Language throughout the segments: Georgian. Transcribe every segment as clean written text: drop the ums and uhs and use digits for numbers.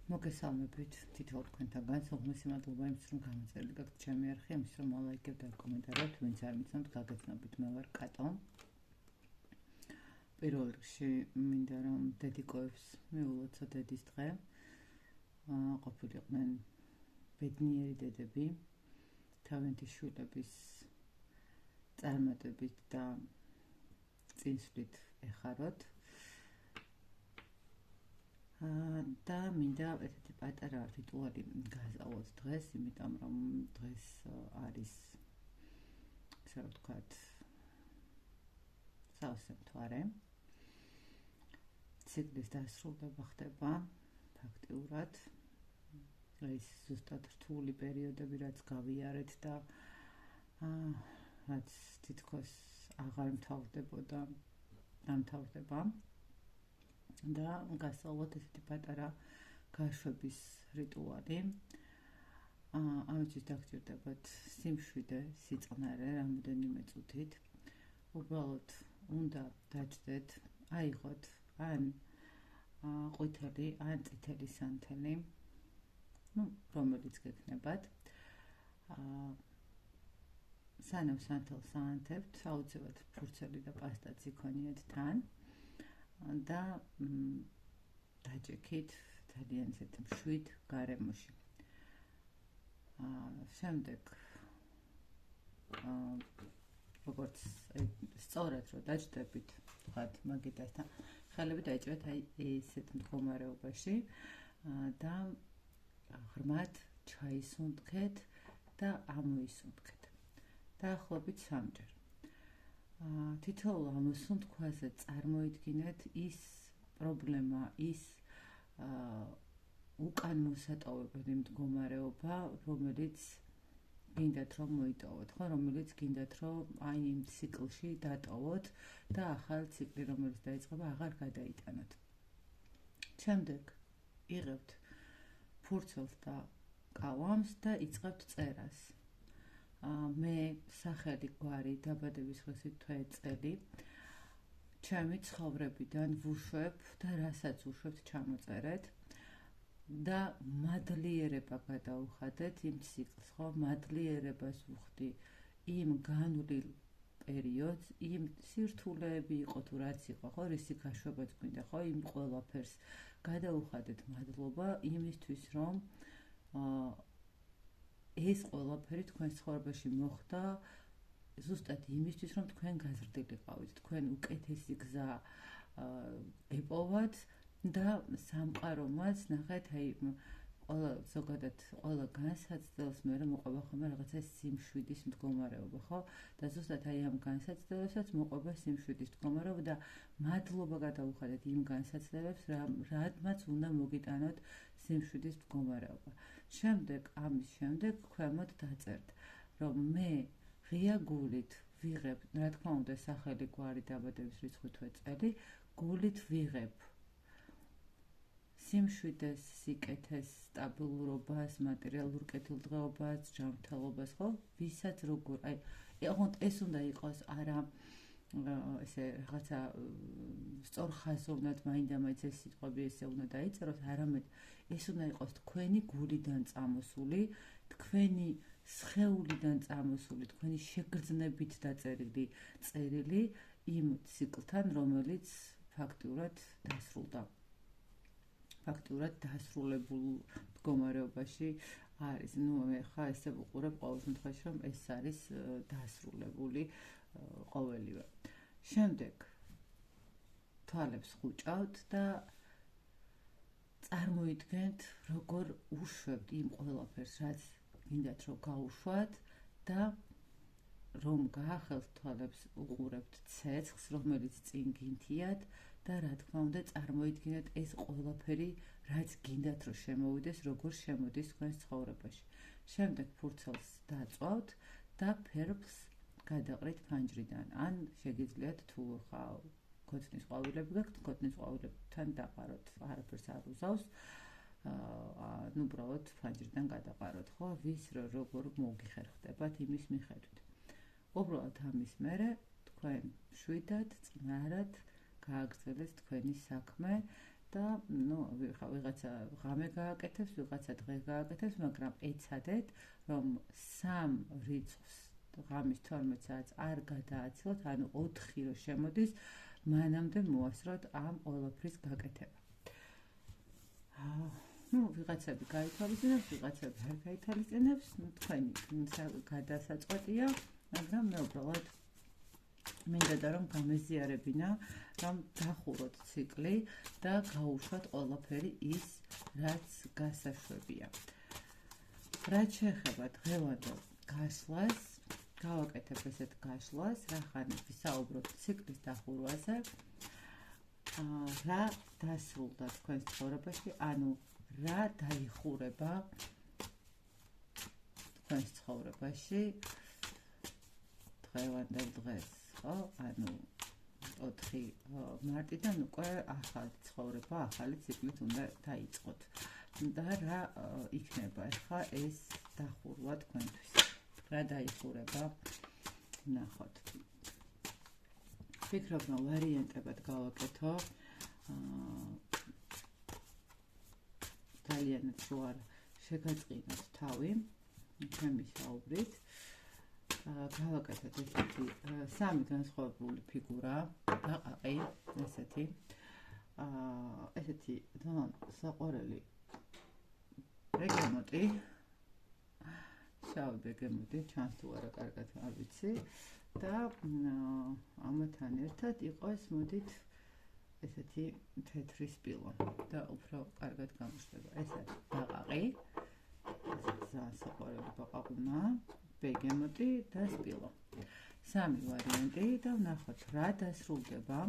მოგესალმებით თითოეულ თქვენთაგან. სულ მადლობა იმისთვის, რომ გამოწერილი გაქვთ ჩემი არხი, იმისთვის, რომ ლაიქებთ და კომენტარებთ. ვინც არ მიცნობთ, გაგეცნობით, მე ვარ კატო. პირველ რიგში მინდა რომ დედიკოებს მიულოცა დედის დღე. ყოფილიყვნენ ბედნიერი დედები, თავიანთი შვილების წარმატებით და წინსვლით ეხაროთ. და მინდა ესეთი პატარა რიტუალი გასწავლოთ დღეს, იმიტომ რომ დღეს არის ესე რომ ვთქვათ სავსე მთვარე. ციკლის დასრულება ხდება ფაქტიურად. ეს ზუსტად რთული პერიოდები, რაც გავიარეთ და რაც თითქოს აღარ მთავრდებოდა, დამთავრდება. და გასწავლოთ ესეთი პატარა გაშვების რიტუალი. ამისთვის დაგჭირდებათ სიმშვიდე, სიწყნარე, რამოდენიმე წუთით. უბრალოდ უნდა დაჭდეთ, აიღოთ ან ყვითელი, ან წითელი სანთელი, რომელიც გექნებათ. სანამ სანთელს აანთებთ, აუცილებლად ფურცელი და პასტაც იქონიეთ თან. და დაჭიქით ძალიან ისეთ მშვიდ გარემოში. შემდეგ როგორც სწორად რომ დაჭდებით, ვთქვათ, მაგიტასთან ხელები დაიჭრეთ აი ესეთ მდგომარეობაში და ღრმად ჩაისუნთქეთ და ამოისუნთქეთ. დაახლოებით 3 ჯერ. თითოეულ ამოსუნთქვაზე წარმოიდგინეთ ის პრობლემა, ის უკან მოსატოვებელი მდგომარეობა, რომელიც გინდათ რომ მოიტოვოთ, ხო, რომელიც გინდათ რომ აი იმ ციკლში დატოვოთ და ახალ ციკლი, რომელიც დაიწყება, აღარ გადაიტანოთ. შემდეგ იღებთ ფურცელს და კავამს და იწყებთ წერას. მე სახელი გვარი დაბადების დღესით თვე წელი ჩემი ცხოვრებიდან ვუშვებ და რასაც ვუშვებთ ჩამოწერეთ და მადლიერება გადაუხადეთ იმ ციკლს, ხო, მადლიერებას ვუხდი იმ განვლილ პერიოდს, იმ სირთულეები იყო თუ რაც იყო, ხო, რისი გაშვებაც გვინდა, ხო, იმ ყველაფერს გადაუხადეთ მადლობა იმისთვის, რომ ეს ყველაფერი თქვენ ცხოვრებაში მოხდა ზუსტად იმისთვის, რომ თქვენ გაზრდილიყავით, თქვენ უკეთესი გზა եպოვათ და სამყარომაც ნახეთ, აი ზოგადად ყველა განსაცდელს მე მოყვება ხოლმე რაღაცა სიმშვიდის მდგომარეობა, ხო? და ზუსტად აი ამ განსაცდელებსაც მოყვება სიმშვიდის მდგომარეობა და მადლობა გადაუხადეთ იმ განსაცდელებს, რადმაც უნდა მოგიტანოთ სიმშვიდის მდგომარეობა. ამის შემდეგ ქვემოთ დაწერთ, რომ მე ღია გულით ვიღებ, რა თქმა უნდა, სახელი გვარი დაბადების რიცხვი თვე წელი, გულით ვიღებ სიმშვიდეს, სიკეთეს, სტაბილურობას, მატერიალურ კეთილდღეობას, ჯანმრთელობას, ხო? ვისაც როგორ, აი, ეს უნდა იყოს არა ესე რაღაცა სწორ ხაზოვნად მაინდა-მაინც ეს სიტყვები ესე უნდა დაიწეროს, არამედ ეს უნდა იყოს თქვენი გულიდან წამოსული, თქვენი სხეულიდან წამოსული, თქვენი შეგრძნებით დაწერილი წერილი იმ ციკლთან, რომელიც ფაქტიურად დასრულდა. ფაქტიურად დასრულებულ მდგომარეობაში არის. მე ხა ესე ვუყურებ ყოველ შემთხვევაში, რომ ეს არის დასრულებული ყოველივე. შემდეგ თვალებს ხუჭავთ და წარმოიდგენთ, როგორ უშვებთ იმ ყველაფერს, რაც გინდათ რომ გაუშვათ და რომ გაახელთ თვალებს, უყურებთ ცეცხლს, რომელიც წინ გინთიათ და რა თქმა უნდა წარმოიდგინეთ ეს ყველაფერი, რაც გინდათ რომ შემოვიდეს, როგორ შემოდის თქვენს ცხოვრებაში. შემდეგ ფურცელს დაწვავთ და ფერფლს გადაყრით ფანჯრიდან. ან შეგიძლიათ თუ ქოთნის ყვავილები გაქვთ, ქოთნის ყვავილებთან დაყაროთ, არაფერს არ უზავს. უბრალოდ ფანჯრიდან გადაყაროთ, ხო, ვის როგორ მოგიხერხდებათ იმის მიხედვით. უბრალოდ ამის მერე თქვენ შვიდად, წნარად გააგრძელეთ თქვენი საქმე და ვიღაცა ღამე გააკეთებს, ვიღაცა დღე გააკეთებს, მაგრამ ეცადეთ, რომ 3 რიცხვს ღამის 12 საათს არ გადააცილოთ, ანუ 4 რო შემოდის, მანამდე მოასწროთ ამ ყველაფრის გაკეთება. ვიღაცები გაითვალისწინებს, ვიღაცები არ გაითვალისწინებს, თქვენი გადასაწყვეტია, მაგრამ მე უბრალოდ მინდა რომ გამეზიარებინა, რომ დახუროთ ციკლი და გაუშვათ ყველაფერი ის, რაც გასაშვებია. რაც შეეხება დღევანდელ გაშლას, გავაკეთებ ესეთ გაშლას, რახან ვისაუბროთ ციკლის დახურვაზე, რა დასრულდა თქვენს ცხოვრებაში, ანუ რა დაიხურება თქვენს ცხოვრებაში დღევანდელ დღეს. ანუ 4 მარტიდან უკვე ახალი ცხოვრება, ახალი ციკლით უნდა დაიწყოთ. და რა იქნება ახლა ეს დახურვა თქვენთვის? რა დაიხურება? ნახოთ. ვფიქრობ, რომ ვარიანტებად გავაკეთო. ძალიანაც რო არ შეგაწყინოთ თავი, ჩემი საუბრით. გავაკეთეთ ესეთი 3 განსხვავებული ფიგურა, დაყაყი, ესეთი ძალიან საყვარელი ბეგემოტი, შავი ბეგემოტი, ჩანს თუ არა კარგად არ ვიცი და ამათთან ერთად იყოს, მოდით ესეთი თეთრი სპილო და უფრო კარგად გამოჩნდება. ეს არის დაყაყი, ძალიან საყვარელი ბაყაყუნა, ბეგემოტი და სპილო. 3 ვარიანტი და ვნახოთ რა დასრულდება.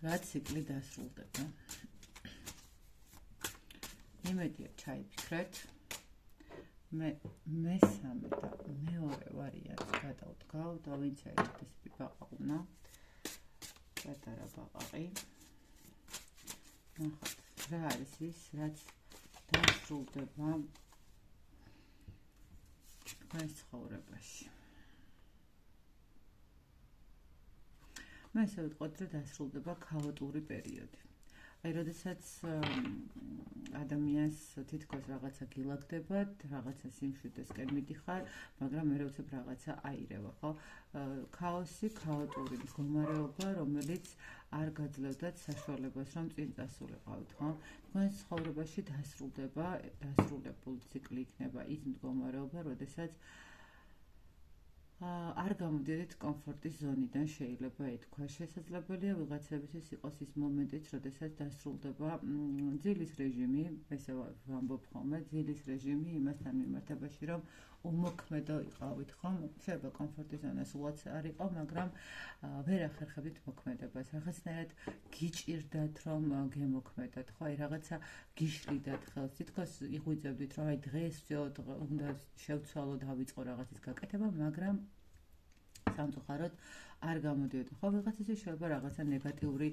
რა ციკლი დასრულდება. იმედია ჩაიფიქრეთ. მე მესამე და მეორე ვარიანტს გადავდგავ და ვინც არის ეს ბაყაყუნა. პატარა ბაყაყი. ნახოთ რა არის ის, რაც დასრულდება თქვენს ცხოვრებაში. მე ესე ვიტყოდ, რომ დასრულდება ქაოტური პერიოდი. აი, როდესაც ადამიანს თითქოს რაღაცა გილაგდება, რაღაცა სიმშვიდესკენ მიდიხარ, მაგრამ მე როცა რაღაცა აირევა, ხო? ქაოსი, ქაოტური მდგომარეობა, რომელიც არ გაძლევდათ საშუალებას, რომ წინ წასულიყავით, ხო? თქვენს ცხოვრებაში დასრულებული ციკლი იქნება ის მდგომარეობა, როდესაც არ გამოდიოდით კომფორტის ზონიდან, შეიძლება ითქვა. შესაძლებელია ვიღაცებისთვის იყოს ის მომენტიც, როდესაც დასრულდება ძილის რეჟიმი, ესე ვამბობ ხოლმე, ძილის რეჟიმი იმასთან მიმართებაში, რომ უმოქმედო იყავით, ხო? შეიძლება კომფორტის ზონა სულაც არ იყო, მაგრამ ვერ ახერხებდით მოქმედებას. რაღაცნაირად გიჭირდათ, რომ გემოქმედათ, ხო? აი რაღაცა გიშლიდათ ხელს. თითქოს იღვიძებდით, რომ აი დღეს უნდა შევცვალო, დავიწყო რაღაცის გაკეთება, მაგრამ სამწუხაროდ არ გამოდიოდა. ხო, ვიღაცას შეიძლება რაღაცა ნეგატიური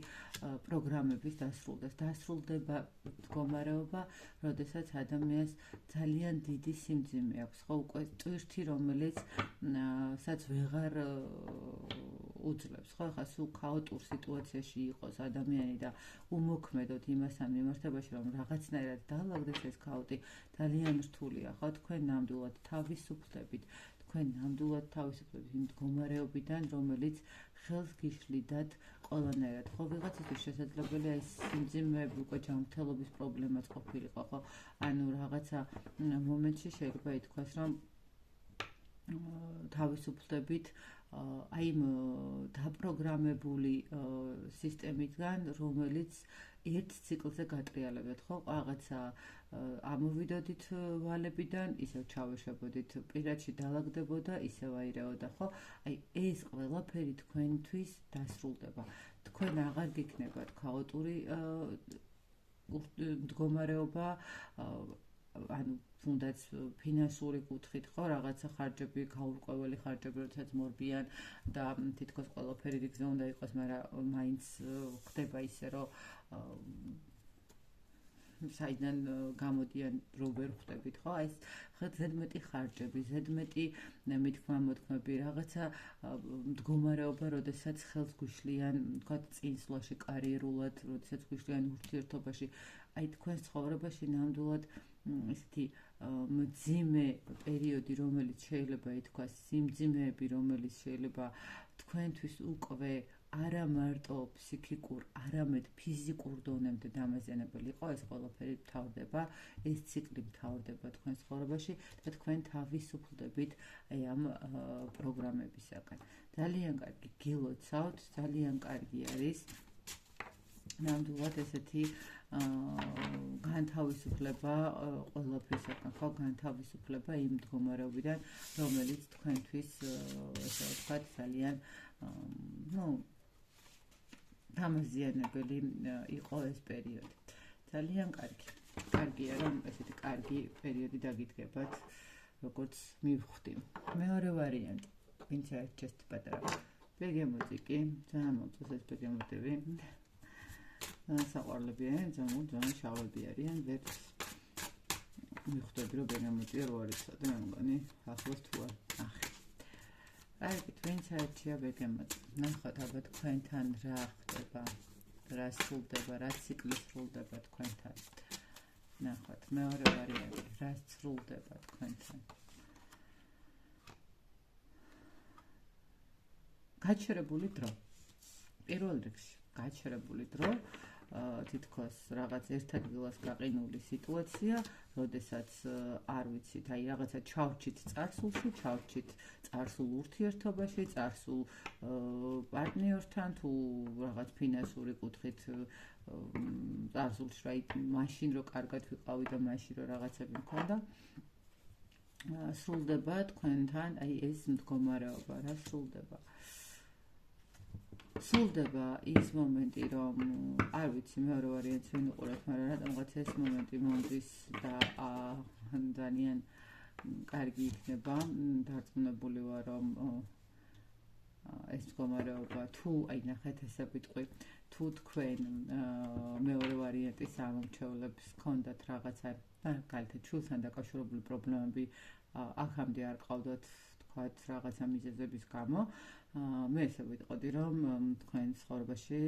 პროგრამების დასრულდეს. დასრულდება მდგომარეობა, როდესაც ადამიანს ძალიან დიდი სიმძიმე აქვს. ხო, უკვე ტვირთი, რომელიც სადაც ვეღარ უძლებს. ხო, ხა სულ ქაოტურ სიტუაციაში იყოს ადამიანი და უმოქმედოდ იმასთან მიმართებაში, რომ რაღაცნაირად დაალაგდეს ეს ქაოტი, ძალიან რთულია. ხო, თქვენ ნამდვილად თავისუფლდებით. თქვენ ნამდვილად თავისუფლდებით იმ მდგომარეობიდან, რომელიც ხელს გიშლიდათ ყველანაირად. ხო, ვიღაცისთვის შესაძლებელია ეს სიმძიმეები უკვე ჯანმრთელობის პრობლემაც ყოფილიყო, ხო? ანუ რაღაცა მომენტში შეიძლება ითქვას, რომ თავისუფლდებით აი იმ დაპროგრამებული სისტემიდან, რომელიც ერთ ციკლზე გატრიალებდათ, ხო? რაღაცა ამოვიდოდით ვალებიდან, ისევ ჩავეშებოდით, პირადში დაალაგდებოდა, ისევ აირეოდა, ხო? აი ეს ყველაფერი თქვენთვის დასრულდება. თქვენ აღარ გიქნებათ ქაოტური მდგომარეობა, ანუ თუნდაც ფინანსური კუთხით, ხო, რაღაცა ხარჯები, გაურკვეველი ხარჯები, როდესაც მორბიან და თითქოს ყველაფერი რიგზე უნდა იყოს, მაგრამ მაინც ხდება ისე, რომ საიდან გამოდიან რო ვერ ხვდებით, ხო? აი ეს ზედმეტი ხარჯები, ზედმეტი მითქმა-მოთქმები, რაღაცა მდგომარეობა, როდესაც ხელს გვიშლიან, თქვათ, წინსვლაში კარიერულად, როდესაც გვიშლიან ურთიერთობაში, აი თქვენს ცხოვრებაში ნამდვილად ესეთი მძიმე პერიოდი, რომელიც შეიძლება ითქვას, სიმძიმეები, რომელიც შეიძლება თქვენთვის უკვე არა მარტო ფსიქიკურ, არამედ ფიზიკურ დონემდე დამაზიანებელი იყო, ეს ყველაფერი მთავრდება, ეს ციკლი მთავრდება თქვენს ცხოვრებაში და თქვენ თავისუფლდებით აი ამ პროგრამებისაგან. ძალიან კარგი გილოცავთ, ძალიან კარგი არის ნამდვილად ესეთი განთავისუფლება ყველაფრისაგან, ხო, განთავისუფლება იმ მდგომარეობიდან, რომელიც თქვენთვის ესე ვთქვათ, ძალიან დამაზიანებელი იყო ეს პერიოდი. ძალიან კარგი. კარგია, რომ ესეთი კარგი პერიოდი დაგიდგებათ, როგორც მივხვდი. მეორე ვარიანტი, ვინც არჩევთ პატარა ბეგემოტი კი, ძალიან მომწონს ეს ბეგემოტები. საყვარლები არიან, ძალიან შავები არიან, ვერ მივხვდები, რომ ბეგემოტია რო არის, და მე მგონი, ახლოს თუ არ ნახე. აიგეთ, ვინც არჩია ბეგემოტი. ნახოთ, აბა თქვენთან რა ხდება, რა სრულდება, რა ციკლი სრულდება თქვენთან. ნახოთ, მეორე ვარიანტი, რა სრულდება თქვენთან. გაჩერებული დრო. პირველ რიგში, გაჩერებული დრო, თითქოს რაღაც ერთ ადგილას გაყინული სიტუაცია, როდესაც არ ვიცით, აი რაღაცა ჩავჭით წარსულში, ჩავჭით წარსულ ურთიერთობაში, წარსულ პარტნიორთან თუ რაღაც ფინანსური კუთხით წარსულში, აი მაშინ რო კარგად ვიყავი და მაშინ რო რაღაცები მქონდა, სრულდება თქვენთან, აი ეს მდგომარეობა, რა სრულდება. სრულდება ის მომენტი, რომ არ ვიცი, მეორე ვარიანტს ვინ უყურებთ, მაგრამ რატომღაც ეს მომენტი მომდის და ძალიან კარგი იქნება, დარწმუნებული ვარ, რომ ეს მდგომარეობა თუ, აი ნახეთ ესე ვიტყვი, თუ თქვენ მეორე ვარიანტის ამომრჩევლებს ჰქონდათ რაღაცა, მაგალითად, შვილთან დაკავშირებული პრობლემები აქამდე არ ყავდათ, თქვათ, რაღაცა მიზეზების გამო, მე ესე ვიტყოდი, რომ თქვენ ცხოვრებაში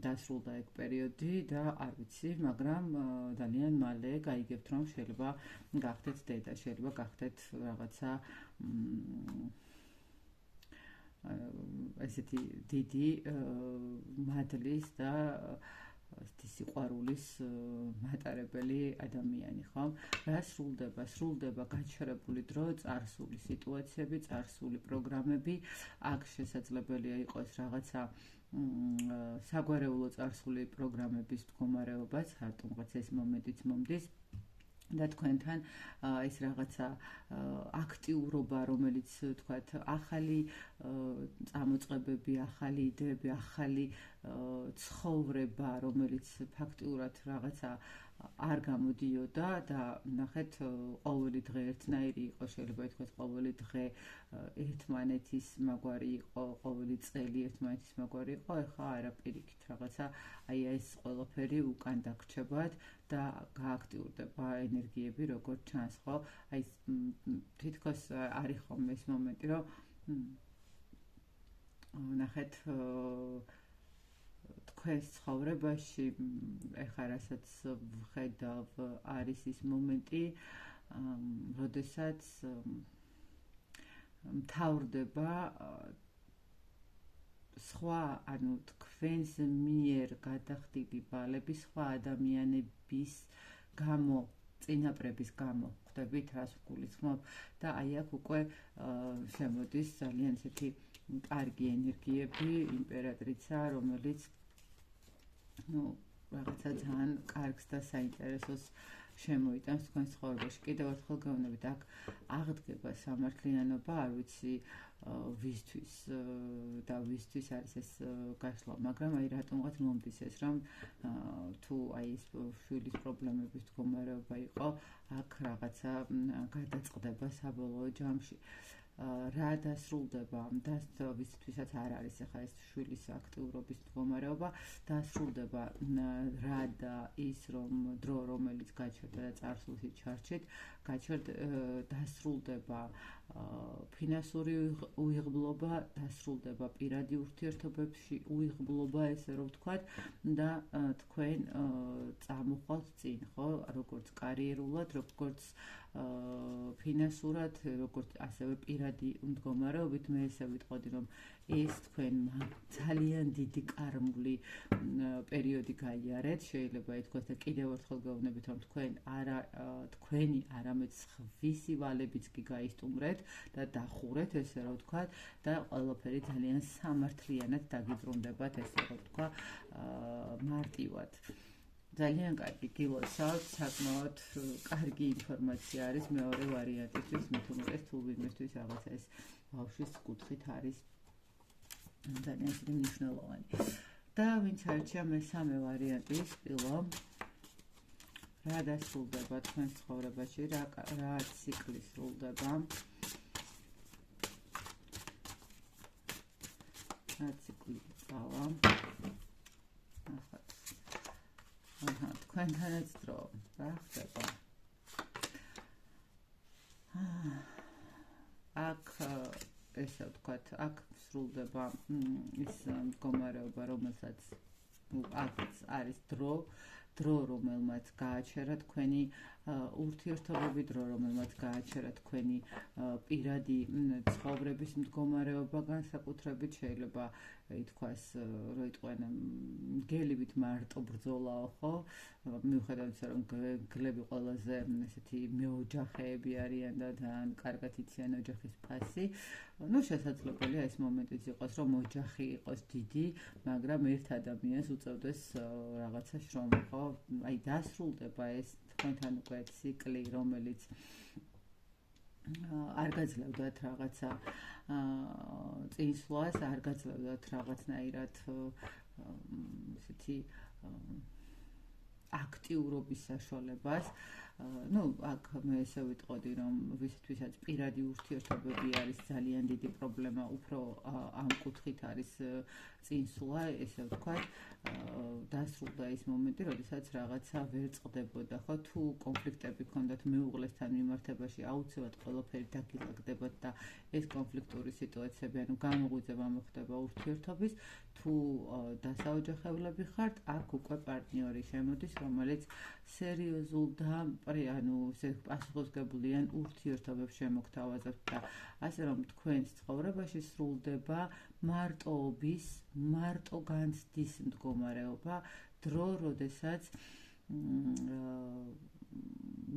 დასრულდა ეგ პერიოდი და არ ვიცი, მაგრამ ძალიან მალე გაიგებთ, რომ შეიძლება გახდეთ დედა, შეიძლება გახდეთ რაღაცა ესეთი დიდი მადლის და სიყვარულის მატარებელი ადამიანი, ხო? რა სრულდება? სრულდება გაჩერებული დრო, წარსული სიტუაციები, წარსული პროგრამები, აქ შესაძლებელია იყოს რაღაცა საგვარეულო წარსული პროგრამების მდგომარეობაც, რატომღაც ეს მომენტიც მომდის. და თქვენთან ეს რაღაცა აქტიურობა, რომელიც თქვათ, ახალი წამოწყებები, ახალი იდეები, ახალი ცხოვრება, რომელიც ფაქტიურად რაღაცა არ გამოდიოდა და ნახეთ, ყოველი დღე ერთნაირი იყო, შეიძლება ითქვას, ყოველი დღე ერთმანეთის მაგვარი იყო, ყოველი წელი ერთმანეთის მაგვარი იყო, ეხლა არაპირიქით რაღაცა, აი ეს ყველაფერი უკან დაგრჩებათ და გააქტიურდება ენერგიები, როგორც ჩანს, ხო? აი თითქოს არის ხომ ეს მომენტი, რომ ნახეთ, თქვენს ცხოვრებაში ეხლა რასაც ვხედავ, არის ის მომენტი, როდესაც მთავრდება სხვა, ანუ თქვენს მიერ გადახდილი ვალები სხვა ადამიანების გამო, წინაპრების გამო, ხვდებით, რას ვგულისხმობ და აი აქ უკვე შემოდის ძალიან ესეთი კარგი ენერგიები, იმპერატრიცა, რომელიც რაღაცა ძალიან კარგს და საინტერესოს შემოიტანს თქვენს ცხოვრებაში. კიდევ ერთხელ გეუბნებით, აქ აღდგება სამართლიანობა, არ ვიცი ვისთვის და ვისთვის არის ეს გაშლა, მაგრამ აი რატომღაც მომდის ეს, რომ თუ აი ეს შვილის პრობლემების მდგომარეობა იყო, აქ რაღაცა გადაწყდება საბოლოო ჯამში. რა დასრულდება ვისთვისაც არ არის ახლა ეს შვილის აქტიურობის მდგომარეობა დასრულდება რა და ის რომ დრო რომელიც გაჩერდა და წარსულში ჩარჩით დასრულდება ფინანსური უიღბლობა დასრულდება პირადი ურთიერთობებში უიღბლობა ესე რომ ვთქვათ და თქვენ წამოხვალთ წინ ხო როგორც კარიერულად როგორც ფინანსურად როგორც ასევე პირადი მდგომარეობით მე ესე ვიტყოდი რომ ეს თქვენ ძალიან დიდი კარმული პერიოდი გაიარეთ შეიძლება ითქვას და კიდევ ერთხელ გეუბნებით რომ თქვენი არამედ სხვისი ვალებიც კი გაისტუმრეთ და დახურეთ ესე რომ ვთქვათ და ყველაფერი ძალიან სამართლიანად დაგიბრუნდებათ ესე რომ ვთქვა მარტივად ძალიან კარგი გილოცავთ, საკმაოდ კარგი ინფორმაცია არის მეორე ვარიანტისთვის, მით უმეტეს თუ ვინმესთვის რაღაცა ეს ბავშვის კუთხით არის ძალიან მნიშვნელოვანი. და ვინც არჩია მესამე ვარიანტი, სპილო რა დასრულდება თქვენს ცხოვრებაში, რა ციკლი სრულდება. რა ციკლი წავა. თქვენთანაც დრო რა ხდება აქ ესე ვთქვათ აქ სრულდება ის მდგომარეობა რომელსაც აქ არის დრო რომელმაც გააჩერა თქვენი ურთიერთობები დრო რომელმაც გააჩერა თქვენი პირადი ცხოვრების მდგომარეობა განსაკუთრებით შეიძლება ითქვას რომ იტყვენ გელივით მარტო ბრძოლაო ხო მიუხედავად იმისა რომ გლები ყველაზე ესეთი მეოჯახეები არიან და ძალიან კარგად იციან ოჯახის ფასი ну შესაძლებელია ეს მომენტიც იყოს რომ ოჯახი იყოს დიდი მაგრამ ერთ ადამიანს უწევდეს რაღაცა შრომა ხო აი დასრულდება ეს თქვენთან უკვე ციკლი რომელიც არ გაძლევდათ რაღაცა წინსვლას არ გაძლევდათ რაღაცნაირად ესეთი აქტიურობის საშუალებას ну აქ მე ესე ვიტყოდი რომ ვისთვისაც პირადი ურთიერთობები არის ძალიან დიდი პრობლემა უფრო ამ კუთხით არის წინსვლა ესე ვთქვათ დასრულდა ის მომენტი როდესაც რაღაცა ვერ წყდებოდა ხო თუ კონფლიქტები ჰქონდათ მეუღლესთან მიმართებაში აუცილებლად ყველაფერი დაგილაგდებათ და ეს კონფლიქტური სიტუაციები ანუ გამოღვიძება მოხდება ურთიერთობის თუ დასაოჯახებლები ხართ აქ უკვე პარტნიორი შემოდის რომელიც სერიოზულ და ანუ პასუხისმგებლიან ურთიერთობებს შემოგთავაზებთ და ასე რომ თქვენს ცხოვრებაში სრულდება მარტოობის, მარტო განცდის მდგომარეობა, დრო, როდესაც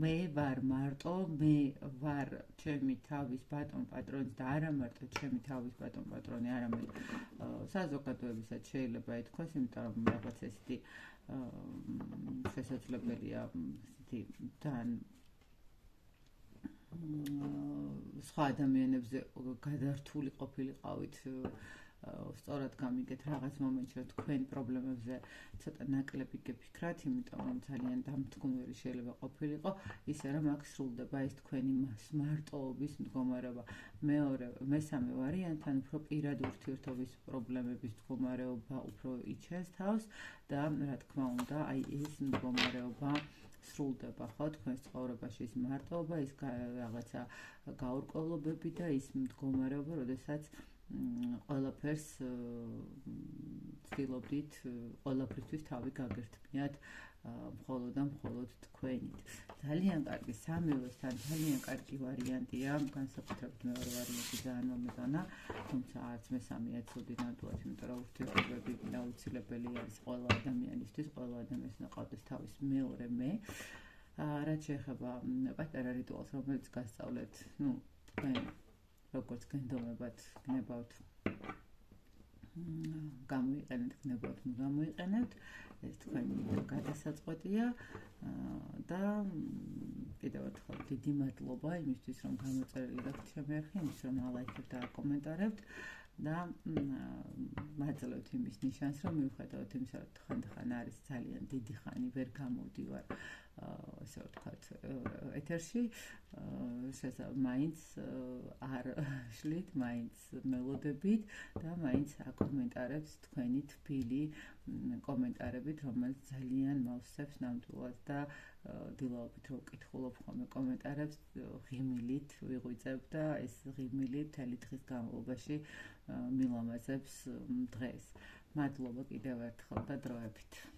მე ვარ მარტო, მე ვარ ჩემი თავის ბატონ პატრონის და არა მარტო ჩემი თავის ბატონ პატრონი, არამედ საზოგადოებისაც შეიძლება ითქვას, იმიტომ რომ რაღაც ესეთი შესაძლებელია ესეთი თან სხვა ადამიანებზე გადართული ყოფილიყავით სწორად გამიგეთ რაღაც მომენტში რომ თქვენ პრობლემებზე ცოტა ნაკლები გეფიქრათ, იმიტომ რომ ძალიან დამთქმული შეიძლება ყოფილიყო, ისე რომ აქ სრულდება ეს თქვენი მარტოობის მდგომარეობა. მესამე ვარიანტთან უფრო პირად ურთიერთობის პრობლემების მდგომარეობა უფრო იჩენს თავს და რა თქმა უნდა, აი ეს მდგომარეობა სრულდება ხო თქვენს ცხოვრებაში ის მარტოობა, ის რაღაცა გაურკვევლობები და ის მდგომარეობა, როდესაც ყველაფერს ცდილობდით ყველაფრისთვის თავი გაგერთმიათ მხოლოდ და მხოლოდ თქვენით. ძალიან კარგი სამივესთან ძალიან კარგი ვარიანტია, განსაკუთრებით მეორე ვარიანტი ძალიან მომეწონა, თუმცა არც მესამეა ცუდი ნამდვილად, იმიტომ რომ ურთიერთობები აუცილებელი არის ყველა ადამიანისთვის, ყველა ადამიანს უნდა ყავდეს თავის მეორე მე. რაც შეეხება პატარა რიტუალს, რომელიც გასწავლეთ, ну, თქვენ როგორც გენდომებად გნებავთ გამოიყენეთ, გნებავთ, გამოიყენეთ, ეს თქვენი გადასაწყვეტია და კიდევ ერთხელ დიდი მადლობა იმისთვის, რომ გამოწერილი გაქვთ ჩემი არხი, იმისთვის, რომ ალაიქებთ და აკომენტარებთ. და მაძლევთ იმის ნიშანს, რომ მიუხედავად იმისა, რომ ხანდახან არის ძალიან დიდი ხანი ვერ გამოვდივარ ასე ვთქვათ ეთერში, მაინც არ შლით, მაინც მელოდებით და მაინც აკომენტარებს თქვენი თბილი კომენტარებით, რომელიც ძალიან მავსებს ნამდვილად და დილაობით რომ ვკითხულობ ხოლმე კომენტარებს, ღიმილით ვიღვიძებ და ეს ღიმილი მთელი დღის განმავლობაში მილამაზებს დღეს. მადლობა კიდევ ერთხელ და დროებით.